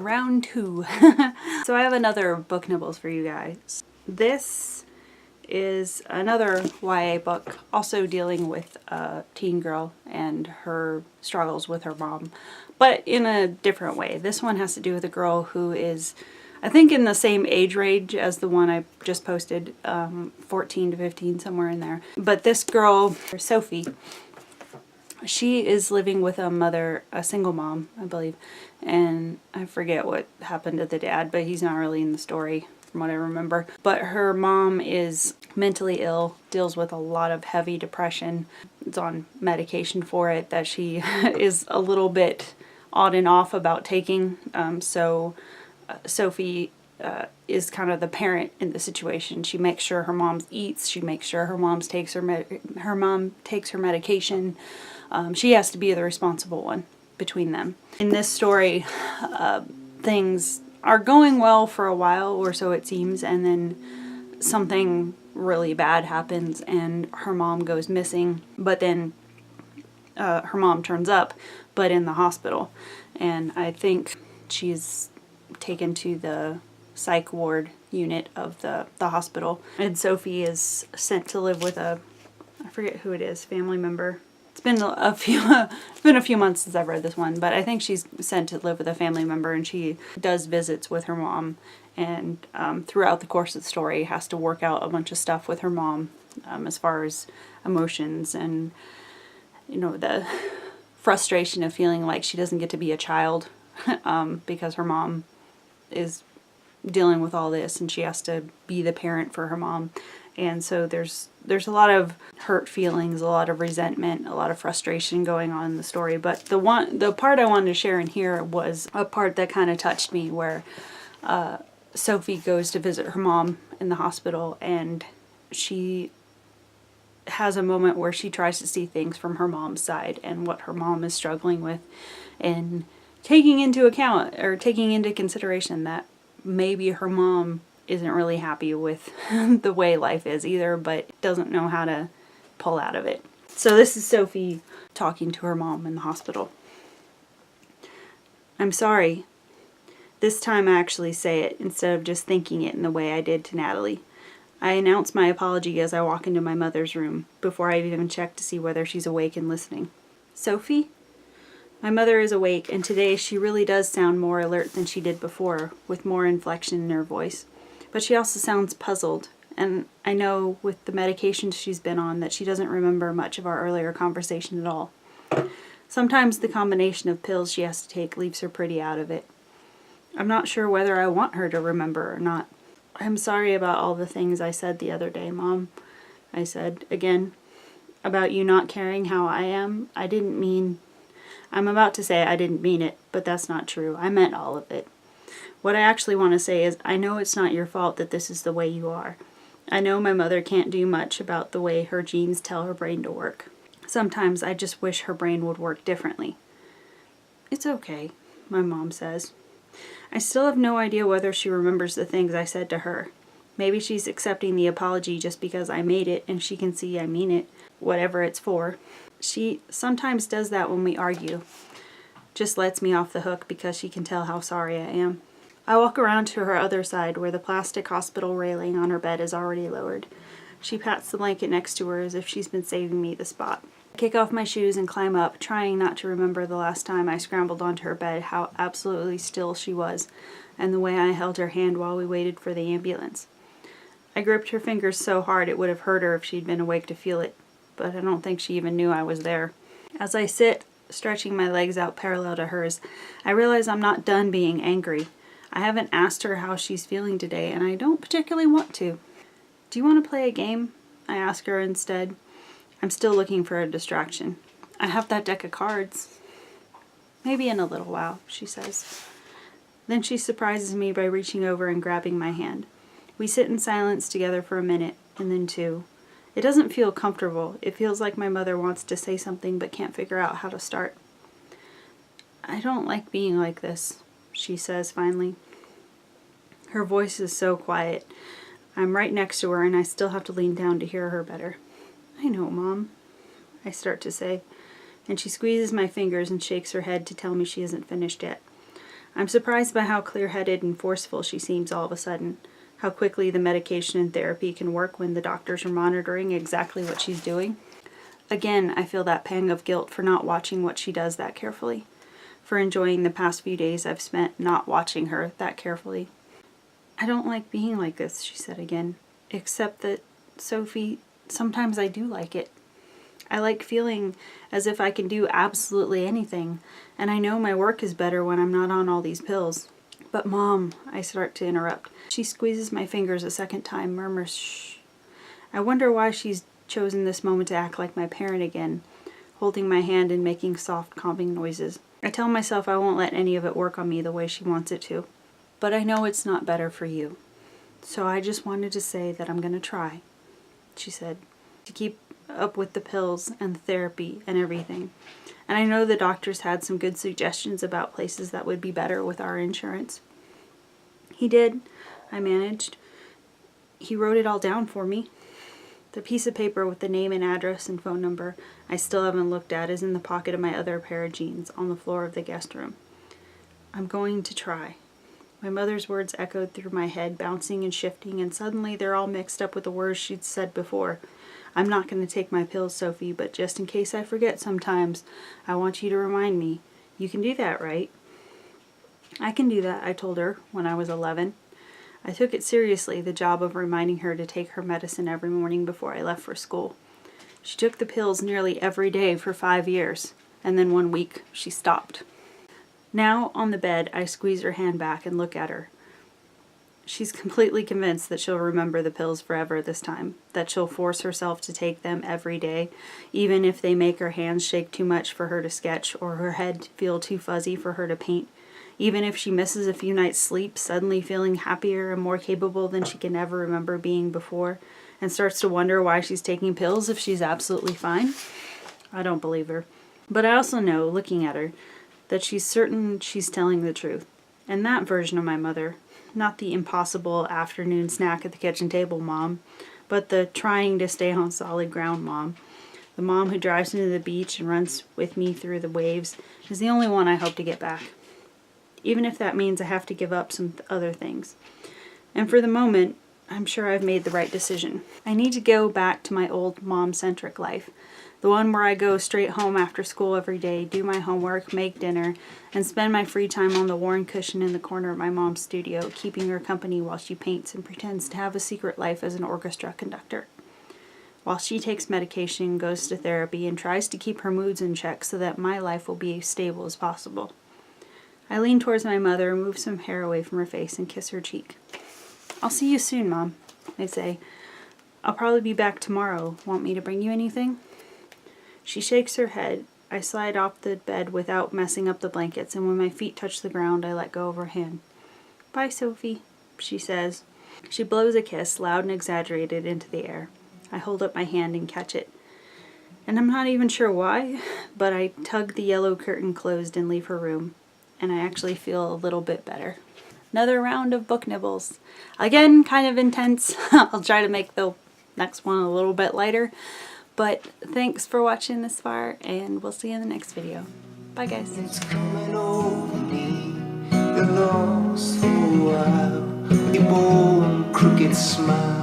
round 2. So I have another book nibbles for you guys. This is another YA book, also dealing with a teen girl and her struggles with her mom, but in a different way. This one has to do with a girl who is, I think, in the same age range as the one I just posted, 14 to 15, somewhere in there. But this girl, Sophie, she is living with a mother, a single mom, I believe, and I forget what happened to the dad, but he's not really in the story from what I remember. But her mom is mentally ill, deals with a lot of heavy depression, is on medication for it that she is a little bit on and off about taking, so Sophie is kind of the parent in the situation. She makes sure her mom eats, she makes sure her mom takes her medication. She has to be the responsible one between them. In this story, things are going well for a while, or so it seems, and then something really bad happens and her mom goes missing, but then her mom turns up, but in the hospital. And I think she's taken to the psych ward unit of the hospital. And Sophie is sent to live with I forget who it is, family member. It's been a few months since I've read this one, but I think she's sent to live with a family member, and she does visits with her mom, and throughout the course of the story has to work out a bunch of stuff with her mom, as far as emotions and, you know, the frustration of feeling like she doesn't get to be a child because her mom is dealing with all this and she has to be the parent for her mom. And so there's a lot of hurt feelings, a lot of resentment, a lot of frustration going on in the story. But the part I wanted to share in here was a part that kind of touched me, where Sophie goes to visit her mom in the hospital, and she has a moment where she tries to see things from her mom's side and what her mom is struggling with, and taking into account or taking into consideration that maybe her mom isn't really happy with the way life is either, but doesn't know how to pull out of it. So this is Sophie talking to her mom in the hospital. I'm sorry. This time I actually say it instead of just thinking it in the way I did to Natalie. I announce my apology as I walk into my mother's room, before I even check to see whether she's awake and listening. Sophie? My mother is awake, and today she really does sound more alert than she did before, with more inflection in her voice. But she also sounds puzzled, and I know with the medications she's been on that she doesn't remember much of our earlier conversation at all. Sometimes the combination of pills she has to take leaves her pretty out of it. I'm not sure whether I want her to remember or not. I'm sorry about all the things I said the other day, Mom. I said, again, about you not caring how I am. I'm about to say I didn't mean it, but that's not true. I meant all of it. What I actually want to say is, I know it's not your fault that this is the way you are. I know my mother can't do much about the way her genes tell her brain to work. Sometimes I just wish her brain would work differently. It's okay, my mom says. I still have no idea whether she remembers the things I said to her. Maybe she's accepting the apology just because I made it and she can see I mean it, whatever it's for. She sometimes does that when we argue. Just lets me off the hook because she can tell how sorry I am. I walk around to her other side where the plastic hospital railing on her bed is already lowered. She pats the blanket next to her as if she's been saving me the spot. I kick off my shoes and climb up, trying not to remember the last time I scrambled onto her bed, how absolutely still she was, and the way I held her hand while we waited for the ambulance. I gripped her fingers so hard it would have hurt her if she'd been awake to feel it, but I don't think she even knew I was there. As I sit, stretching my legs out parallel to hers, I realize I'm not done being angry. I haven't asked her how she's feeling today, and I don't particularly want to. Do you want to play a game? I ask her instead. I'm still looking for a distraction. I have that deck of cards. Maybe in a little while, she says. Then she surprises me by reaching over and grabbing my hand. We sit in silence together for a minute, and then two. It doesn't feel comfortable. It feels like my mother wants to say something but can't figure out how to start. I don't like being like this, she says finally. Her voice is so quiet. I'm right next to her and I still have to lean down to hear her better. I know, Mom, I start to say, and she squeezes my fingers and shakes her head to tell me she isn't finished yet. I'm surprised by how clear-headed and forceful she seems all of a sudden. How quickly the medication and therapy can work when the doctors are monitoring exactly what she's doing. Again, I feel that pang of guilt for not watching what she does that carefully. For enjoying the past few days I've spent not watching her that carefully. I don't like being like this, she said again. Except that, Sophie, sometimes I do like it. I like feeling as if I can do absolutely anything, and I know my work is better when I'm not on all these pills. But Mom, I start to interrupt. She squeezes my fingers a second time, murmurs, shh. I wonder why she's chosen this moment to act like my parent again, holding my hand and making soft, calming noises. I tell myself I won't let any of it work on me the way she wants it to. But I know it's not better for you. So I just wanted to say that I'm going to try, she said, to keep up with the pills and the therapy and everything. And I know the doctors had some good suggestions about places that would be better with our insurance. He did, I managed. He wrote it all down for me. The piece of paper with the name and address and phone number I still haven't looked at is in the pocket of my other pair of jeans on the floor of the guest room. I'm going to try. My mother's words echoed through my head, bouncing and shifting, and suddenly they're all mixed up with the words she'd said before. I'm not going to take my pills, Sophie, but just in case I forget sometimes, I want you to remind me. You can do that, right? I can do that, I told her when I was 11. I took it seriously, the job of reminding her to take her medicine every morning before I left for school. She took the pills nearly every day for 5 years, and then one week she stopped. Now, on the bed, I squeeze her hand back and look at her. She's completely convinced that she'll remember the pills forever this time, that she'll force herself to take them every day, even if they make her hands shake too much for her to sketch or her head feel too fuzzy for her to paint, even if she misses a few nights' sleep, suddenly feeling happier and more capable than she can ever remember being before, and starts to wonder why she's taking pills if she's absolutely fine. I don't believe her. But I also know, looking at her, that she's certain she's telling the truth. And that version of my mother, not the impossible afternoon snack at the kitchen table mom, but the trying to stay on solid ground mom, the mom who drives me to the beach and runs with me through the waves, is the only one I hope to get back. Even if that means I have to give up some other things. And for the moment, I'm sure I've made the right decision. I need to go back to my old mom-centric life. The one where I go straight home after school every day, do my homework, make dinner, and spend my free time on the worn cushion in the corner of my mom's studio, keeping her company while she paints and pretends to have a secret life as an orchestra conductor. While she takes medication, goes to therapy, and tries to keep her moods in check so that my life will be as stable as possible. I lean towards my mother, move some hair away from her face, and kiss her cheek. I'll see you soon, Mom, I say. I'll probably be back tomorrow. Want me to bring you anything? She shakes her head. I slide off the bed without messing up the blankets, and when my feet touch the ground, I let go of her hand. Bye, Sophie, she says. She blows a kiss, loud and exaggerated, into the air. I hold up my hand and catch it. And I'm not even sure why, but I tug the yellow curtain closed and leave her room, and I actually feel a little bit better. Another round of book nibbles. Again, kind of intense. I'll try to make the next one a little bit lighter. But thanks for watching this far, and we'll see you in the next video. Bye, guys. It's coming over me. You're lost for a while. Your bold, crooked smile.